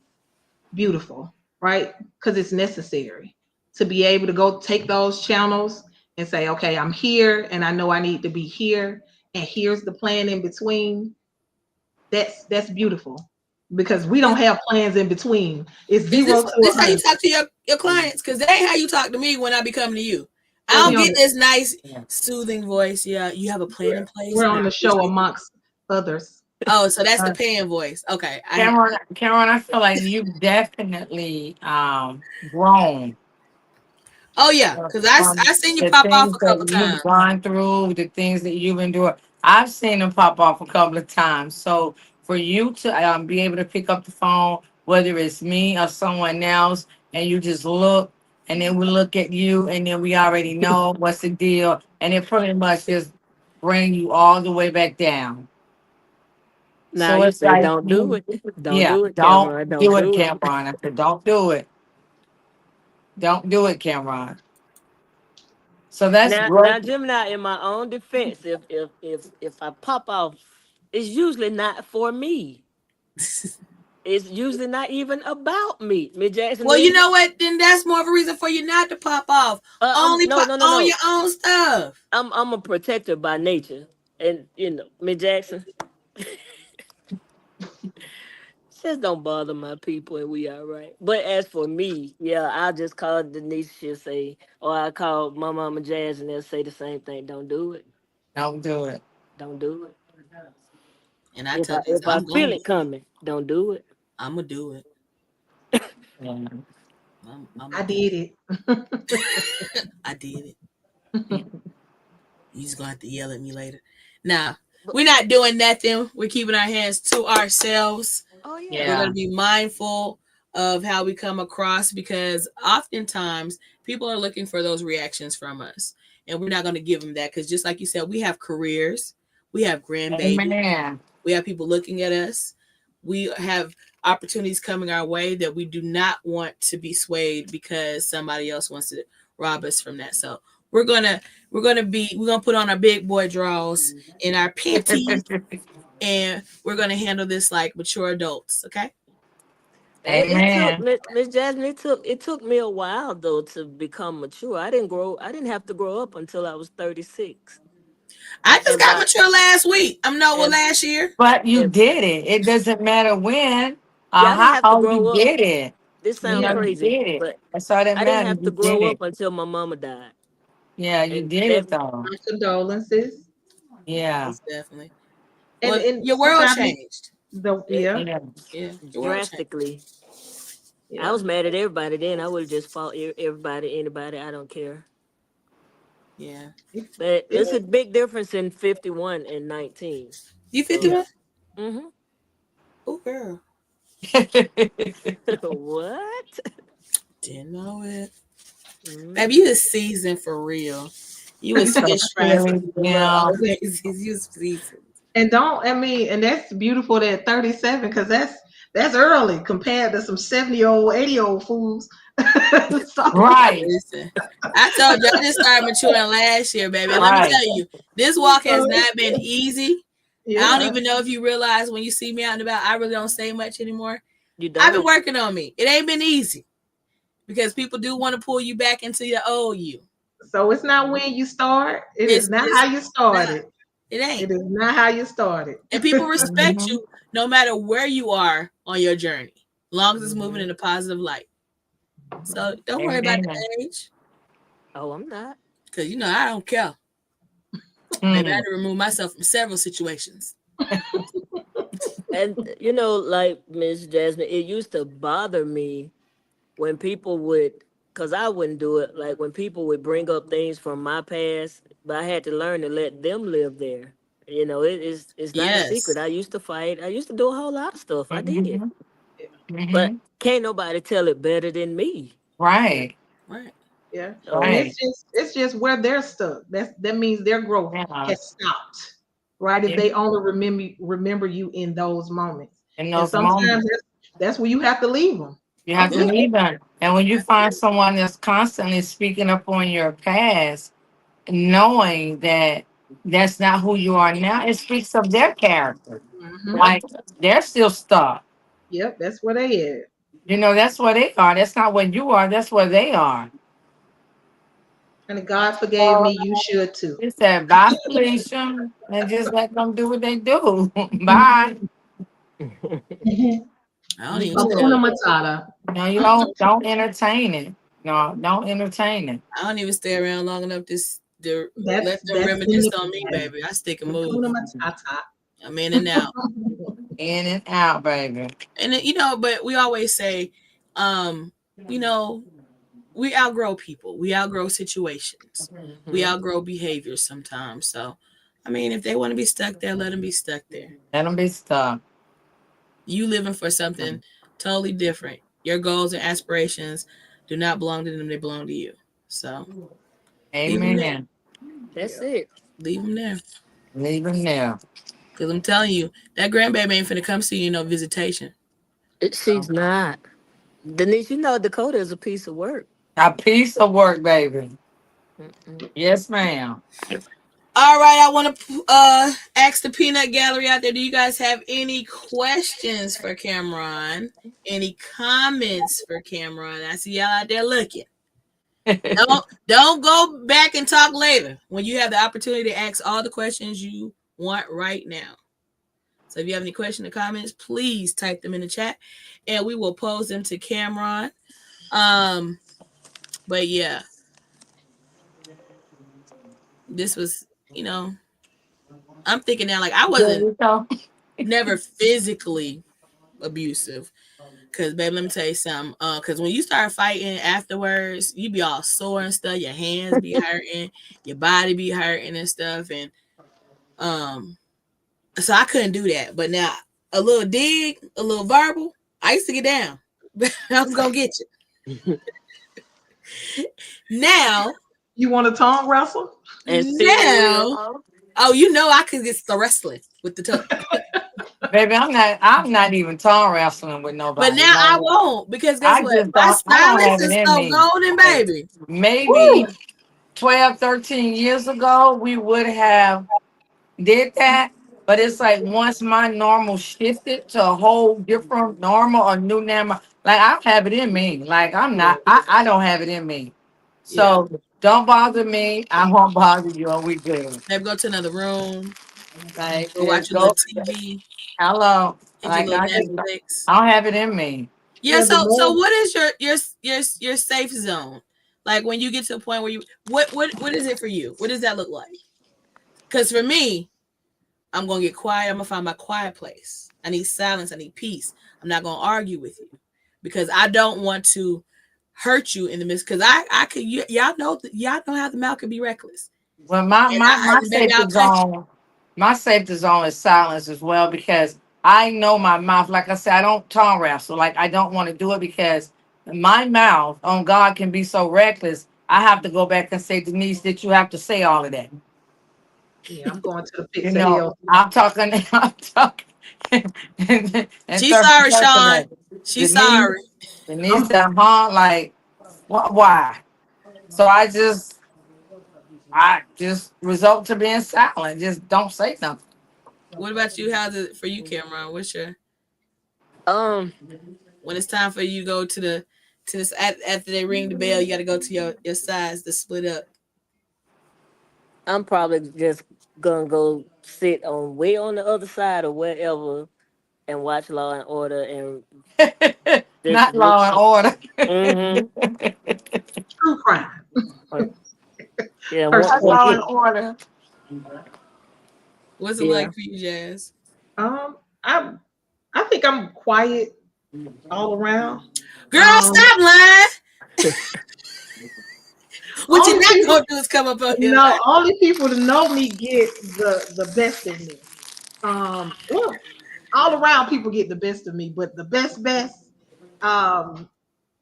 beautiful, right? Because it's necessary to be able to go take those channels and say, okay, I'm here and I know I need to be here. And here's the plan in between. That's beautiful because we don't have plans in between. It's is 0 to this how you 100. talk to your clients? Because that ain't how you talk to me when I be coming to you. I Well, don't we get on, this nice, Yeah. soothing voice. Yeah, you have a plan in place. we're and I on the show appreciate it. amongst others. Oh, so that's the Uh, pan voice. Okay. Cameron, I feel like you've definitely grown Oh yeah, because I from seen you the pop off things a couple that you've times. gone through, the things that you've endured. I've seen them pop off a couple of times. So for you to be able to pick up the phone, whether it's me or someone else, and you just look, and then we look at you, and then we already know what's the deal, and it pretty much just bring you all the way back down. Now So you it's say like, don't do it. Don't yeah, do it, don't Cameron. Don't do it, do it. Cameron. I said, don't do it. Don't do it, Cameron. So that's Now, great. Gemini, in my own defense, if I pop off, it's usually not for me. It's usually not even about me. Miss Jackson, Well, you is it? know what? Then that's more of a reason for you not to pop off. I'm Only no, pop no, no, on no. your own stuff. I'm a protector by nature, and Miss Jackson, just don't bother my people, and we all right. But as for me, yeah, I'll just call Denise. She'll say, or I call my mama Jazz, and they'll say the same thing. Don't do it. Don't do it. Don't do it. And I If tell I this, if I I'm feel going. it coming, don't do it. I'm gonna do it. Yeah. I'm I gonna do did it. it. I did it. Yeah. You just gonna have to yell at me later. Now, we're not doing nothing. We're keeping our hands to ourselves. Oh We're yeah. going to be mindful of how we come across because oftentimes people are looking for those reactions from us. And we're not going to give them that because just like you said, we have careers, we have grandbabies, Amen. we have people looking at us, we have opportunities coming our way that we do not want to be swayed because somebody else wants to rob us from that. So we're gonna put on our big boy draws and our panties and we're gonna handle this like mature adults, okay? It took Amen. Miss Jasmine. It took me a while though to become mature. I didn't have to grow up until I was 36. I just And got by mature last week. and Last year. But you and did it. It doesn't matter when yeah, I didn't have to how you grow up. did it. This You sounds know, Yeah. you crazy, did it. but That's all that I didn't matters. have to You did grow it. up until my mama died. Yeah, you And did it every though. My condolences. Yeah. Most definitely. Well, And your world sometimes changed. it, yeah, Yeah. Yeah, your world changed. drastically. I yeah. was mad at everybody then. I would have just fought everybody, anybody. I don't care. Yeah. But it's It's a big difference in 51 and 19. You So, yeah. 51? mm-hmm. Oh, girl. What? Didn't know it. Baby, Mm. you was seasoned for real. You was fish fries for Really, the yeah. holidays. You was seasoned. And don't I mean, and that's beautiful that 37 because that's early compared to some 70-year-old, 80-year-old fools. So Right. Listen, I told you I just started maturing last year, baby. And let me Right. tell you, this walk has not been easy. I don't yeah. even know if you realize when you see me out and about, I really don't say much anymore. You I've been don't? working on me. It ain't been easy because people do want to pull you back into your old you. So it's not when you start. It is not It's how you not. started. It It ain't. is not how you started. And people respect Mhm. you no matter where you are on your journey, long as it's moving Mhm. in a positive light. So don't worry about Amen. the age, Oh, I'm not. because I don't care. Maybe I had Mm. to remove myself from several situations. And like Miss Jasmine, it used to bother me when people would, because I wouldn't do it, like when people would bring up things from my past, but I had to learn to let them live there. It's not a Yes. secret. I used to fight. I used to do a whole lot of stuff. I did. Mhm. But Mhm. can't nobody tell it better than me. Right. Right. Yeah. And So, Right. it's just where they're stuck. That means their growth Yeah. has stopped. Right. If Yeah. they only remember you in those moments. In And those sometimes moments. that's where you have to leave them. You have to leave them. And when you find someone that's constantly speaking up on your past, knowing that that's not who you are now, it speaks of their character. Mhm. Like they're still stuck. Yep, that's where they at. You know, that's where they are. That's not what you are. That's where they are. And if God forgave me, you should too. He said, bye, Felicia, and just let them do what they do. Bye. I don't even stay. Hakuna Matata. No, you don't entertain it. No, don't entertain it. I don't even stay around long enough to That's let them that's reminisce in the on me, past. baby. I stick and move. Hakuna Matata. I'm in and out. In and out, baby. And then, but we always say, um, you know, we outgrow people, we outgrow situations, we outgrow behaviors sometimes. So, I mean, if they want to be stuck there, let them be stuck there. Let them be stuck. You living for something totally different. Your goals and aspirations do not belong to them; they belong to you. So, Amen. That's it. leave them there. Leave them there. Because I'm telling you, that grandbaby ain't finna come see you no visitation. She's not. Denise, you know Dakota is a piece of work. A piece of work, baby. Mm-mm. Yes, ma'am. All right, I want to ask the peanut gallery out there. Do you guys have any questions for Cameron? Any comments for Cameron? I see y'all out there looking. Don't go back and talk later when you have the opportunity to ask all the questions you want right now. So if you have any questions or comments, please type them in the chat, and we will pose them to Cameron. But yeah, this was, I'm thinking now, like I wasn't never physically abusive. Cause baby, let me tell you something. Cause when you start fighting afterwards, you be all sore and stuff. Your hands be hurting, your body be hurting and stuff. And so I couldn't do that. But now a little dig, a little verbal, I used to get down. I was gonna get you. Now You want a tongue wrestle? And now, I could get the wrestling with the tongue. Baby, I'm not even tongue wrestling with nobody. But now I won't, because guess I what? just My don't- I don't have stylist it is in so me. golden, baby. Maybe 12, 13 years ago, we would have did that. But it's like once my normal shifted to a whole different normal or new normal, like I have it in me. Like I don't have it in me. So don't bother me. I won't bother you. And we good. Maybe go to another room, Like go watch just a little go. TV, Hello. hit your Like little I just Netflix. I don't have it in me. Yeah. Yeah, the So more- what is your safe zone? Like when you get to a point where you what is it for you? What does that look like? Because for me, I'm gonna get quiet. I'm gonna find my quiet place. I need silence. I need peace. I'm not gonna argue with you because I don't want to hurt you in the midst. Because I could y'all know how the mouth can be reckless. Well, And my baby, I'll safety cut you. zone, my safety zone is silence as well because I know my mouth. Like I said, I don't tongue wrestle. Like I don't want to do it because my mouth on God can be so reckless. I have to go back and say, Denise, did you have to say all of that? Yeah, I'm going to the pits You of know, hell. I'm talking. I'm talking. and She's sorry, Sean. She's sorry. Denise said, huh? Like, why? So I just result to being silent. Just don't say nothing. What about you? How's it for you, Cameron? What's your Um, when it's time for you to go to this after they ring the bell, you got to go to your sides to split up. I'm probably just gonna go sit on way on the other side or wherever and watch Law and Order and Not law and order. True crime. Yeah, Not law and order. What's it like for you, Jazz? I think I'm quiet all around. Girl, stop lying. What Only you're not people- gonna do is come up on here. No, only people that know me get the best of me. Well, all around people get the best of me, but the best,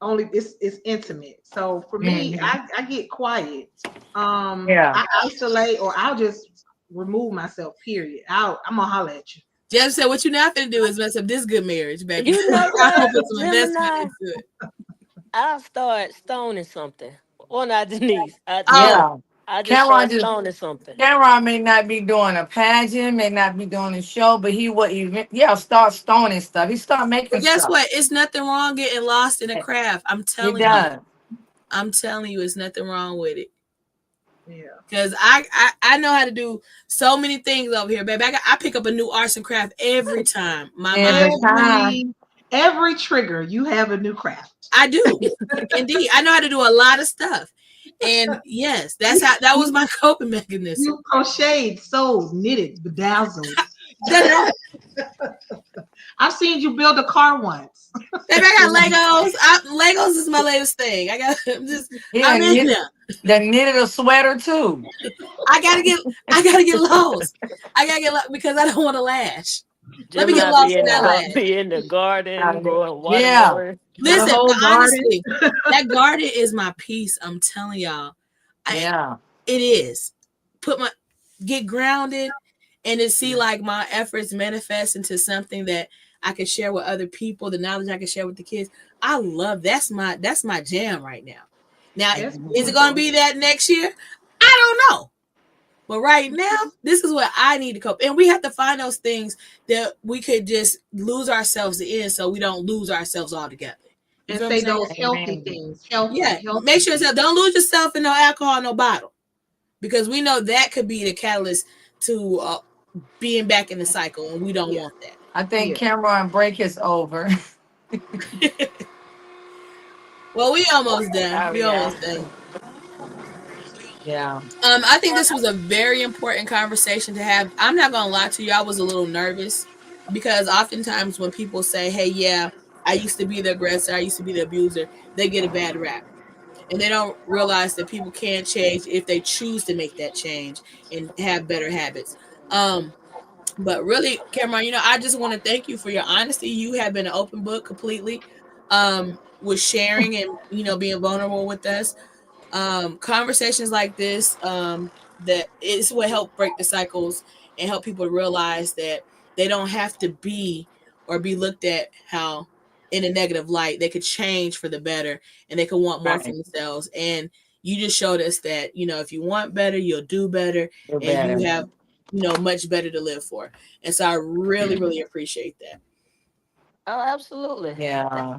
only it's intimate. So for me, I get quiet. Yeah. I isolate or I'll just remove myself. Period. I'm gonna holler at you. Jeff said, "What you not finna do is mess up this good marriage, baby. You know I'm gonna what, put some investment Gemini? into it." I'll start stoning something. Or not, Denise. Oh, Yeah. I just Cameron start just stoning something. Cameron may not be doing a pageant, may not be doing a show, but he would even start stoning stuff. He start but making guess stuff. what? It's nothing wrong getting lost in a craft. He does. I'm telling you, it's nothing wrong with it. Yeah. Because I know how to do so many things over here, baby. I pick up a new arts and craft every time. My Every mind, time. Every trigger, you have a new craft. I do. Indeed. I know how to do a lot of stuff. And yes, that was my coping mechanism. You crocheted, sewed, knitted, bedazzled. I've seen you build a car once. Baby, I got Legos. Legos is my latest thing. I'm in there. They knitted a sweater too. I gotta get lost. I gotta get lost because I don't want to lash. Let me get Gemini lost in that lash. be in the garden growing Yeah. watermelon. Listen, The whole but honestly, garden. that garden is my peace. I'm telling y'all. Yeah. It is. Get grounded and to see like my efforts manifest into something that I can share with other people, the knowledge I can share with the kids. I love that's my jam right now. Now, That's is it gonna be that next year? I don't know. But right now, this is what I need to cope. And we have to find those things that we could just lose ourselves in so we don't lose ourselves altogether. You And feel say what I'm those saying? healthy Amen. things. Healthy. Yeah, healthy make sure things. don't lose yourself in no alcohol, no bottle, because we know that could be the catalyst to being back in the cycle, and we don't want that. I think Yeah. Cameron break is over. Well, we almost done. Oh, We yeah. almost done. Yeah. I think this was a very important conversation to have. I'm not gonna lie to you, I was a little nervous because oftentimes when people say, "Hey, yeah, I used to be the aggressor, I used to be the abuser," they get a bad rap. And they don't realize that people can change if they choose to make that change and have better habits. But really, Cameron, I just want to thank you for your honesty. You have been an open book completely, with sharing and being vulnerable with us. Conversations like this, that is what help break the cycles and help people to realize that they don't have to be or be looked at how in a negative light. They could change for the better and they could want more for Right. themselves. And you just showed us that, if you want better, you'll do better, You're and you better. have, much better to live for. And so I really, really appreciate that. Oh, absolutely. Yeah.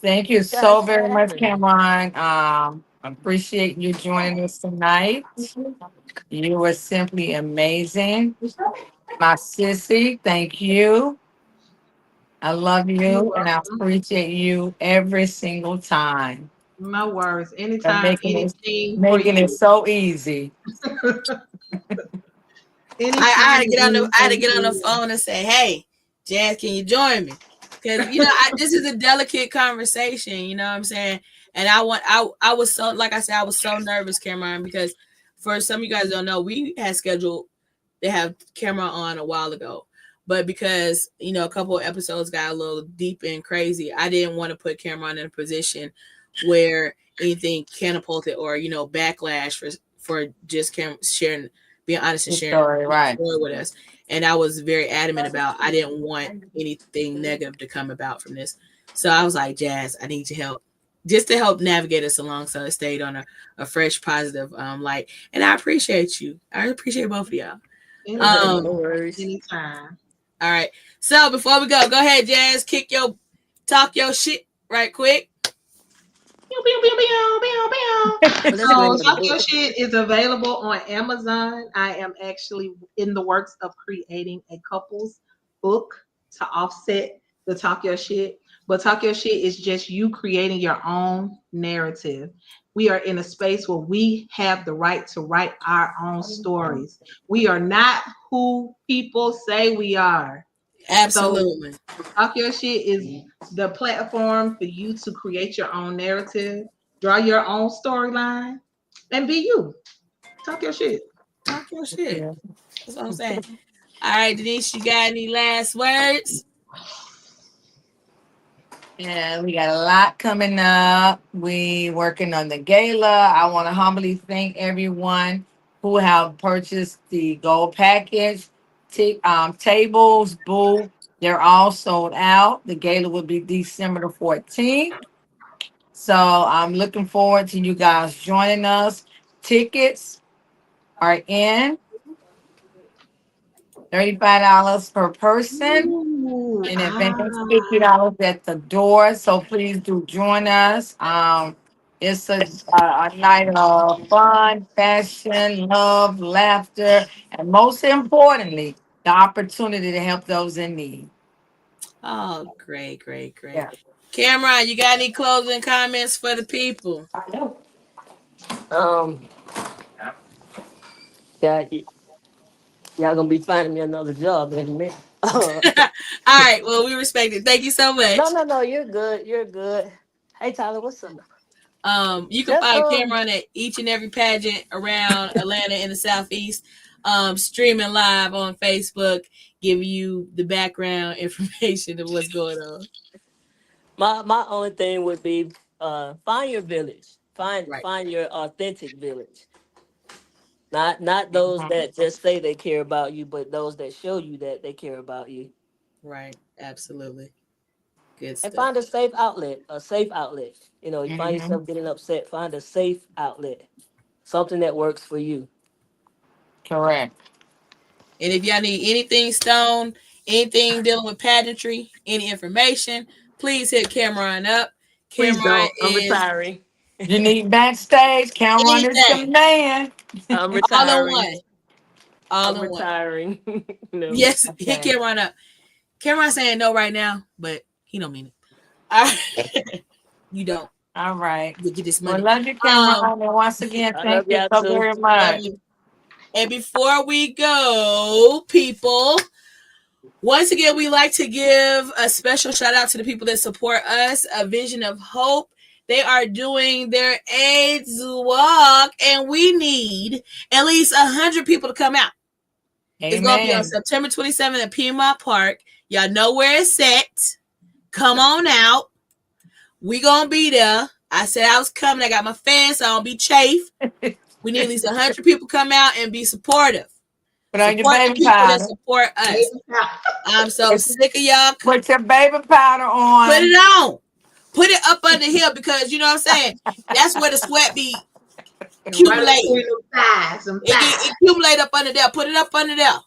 Thank you so Guys, for very much, having me. Cameron. Appreciate you joining us tonight. You were simply amazing. My sissy, thank you. I love You're you and I welcome. appreciate you every single time. No worries. And Anytime, anything for making it you. so easy. Anytime. I had to get on anything the for you. phone and say, "Hey, Jazz, can you join me?" Because this is a delicate conversation. You know what I'm saying? And I was so, like I said, I was so nervous, Cameron, because for some of you guys don't know, we had scheduled to have Cameron on a while ago, but because a couple of episodes got a little deep and crazy, I didn't want to put Cameron in a position where anything catapulted or backlash for just sharing, being honest and sharing Story, right. story with us. And I was very adamant about I didn't want anything negative to come about from this. So I was like, Jazz, I need your help, just to help navigate us along, so it stayed on a fresh, positive light. And I appreciate you. I appreciate both of y'all. Anytime. No worries. Anytime. All right. So before we go ahead, Jazz, talk your shit right quick. Pew, pew, pew, pew, pew, pew. Let's So bring the Talk Your book. Shit is available on Amazon. I am actually in the works of creating a couples book to offset the Talk Your Shit. But Talk Your Shit is just you creating your own narrative. We are in a space where we have the right to write our own stories. We are not who people say we are. Absolutely. Talk Your Shit is the platform for you to create your own narrative, draw your own storyline, and be you. Talk your shit. Talk your shit. Yeah. That's what I'm saying. All right, Denise, you got any last words? Yeah, we got a lot coming up. We working on the gala. I want to humbly thank everyone who have purchased the gold package. tables, booth. They're all sold out. The gala will be December the 14th. So I'm looking forward to you guys joining us. Tickets are in $35 per person. Ooh, In advance, $50 at the door. So please do join us. It's a night of fun, fashion, love, laughter, and most importantly, the opportunity to help those in need. Oh, great. Yeah. Cameron, you got any closing comments for the people? Um, yeah, y'all gonna be finding me another job in a minute. All right. Well, we respect it. Thank you so much. No, you're good. You're good. Hey, Tyler, what's up? You can Just find Cameron at each and every pageant around Atlanta in the Southeast, streaming live on Facebook, giving you the background information of what's going on. my only thing would be find your village. Right. Find your authentic village. Not those that just say they care about you, but those that show you that they care about you. Right. Absolutely. Good And stuff. find a safe outlet. A safe outlet. You know, you find Mhm. yourself getting upset, find a safe outlet. Something that works for you. Correct. And if y'all need anything stone, anything dealing with pageantry, any information, please hit Cameron up. Please Cameron don't. I'm is retiring. You need backstage. Cameron is the anything, man. I'm all in retiring. one. All I'm in one. retiring. No. Yes, hit Okay. Cameron up. Cameron saying no right now, but he don't mean it. All right. You don't. All right. You get this Well, money. love you, Cameron. And once again, I thank love you y'all so too. very Love much. you. And before we go, people, once again, we like to give a special shout out to the people that support us, A Vision of Hope. They are doing their AIDS walk, and we need at least 100 people to come out. It's going to be on Amen. September 27th at Piedmont Park. Y'all know where it's at. Come on out. We going to be there. I said I was coming. I got my fans, so I don't be chafe. We need at least 100 people come out and be supportive. Put on your Support the baby people that powder. support us. I'm so sick of y'all. Put your baby powder on. Put it on. Put it up under here because you know what I'm saying? That's where the sweat be accumulating. It get accumulate up under there. Put it up under there.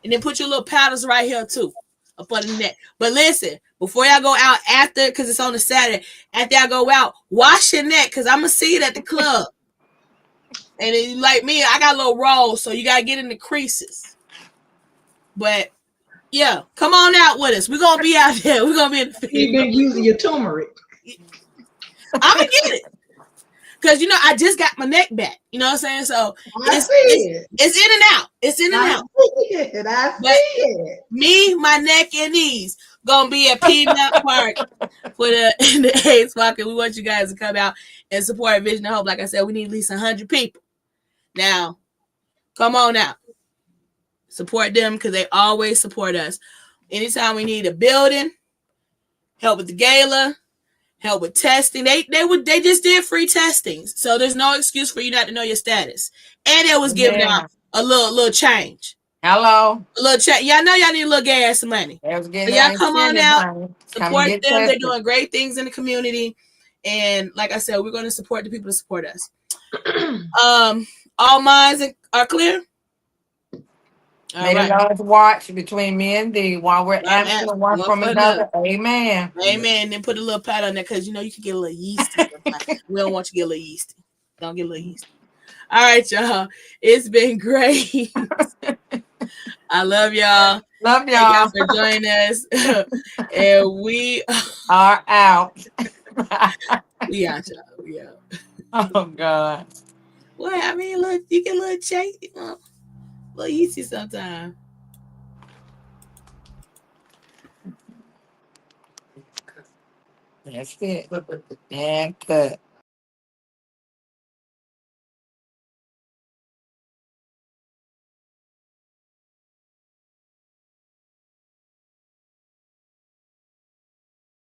And then put your little powders right here too. Up under that. But listen, before y'all go out after, because it's on a Saturday, after y'all go out, wash your neck because I'm going to see it at the club. And it, like me, I got a little rolls, so you got to get in the creases. But yeah, come on out with us. We're going to be out there. We're going to be in the field. You've been using your turmeric. I'm going to get it. Because, you know, I just got my neck back. You know what I'm saying? So it's in and out. It's in and out. I see it. Me, my neck, and knees going to be at Piedmont Park for the AIDS walk. And we want you guys to come out and support Vision of Hope. Like I said, we need at least 100 people. Now, come on out. Support them because they always support us. Anytime we need a building, help with the gala, help with testing. They just did free testing. So there's no excuse for you not to know your status. And it was giving out a little change. Hello. A little change. Y'all know y'all need a little gas money. So y'all come on out, support them. They're doing great things in the community. And like I said, we're going to support the people that support us. All minds are clear. May the Lord watch between me and thee while we're absent one from another. Amen. Amen. Then put a little pat on there because you know you can get a little yeasty. We don't want you to get a little yeasty. Don't get a little yeasty. All right, y'all. It's been great. I love y'all. Love y'all. Thank y'all for joining us. And we are out. We out, y'all. We out. Oh God. Well, I mean, look, you get a little shaky, a little yeasty sometimes. That's it. And cut.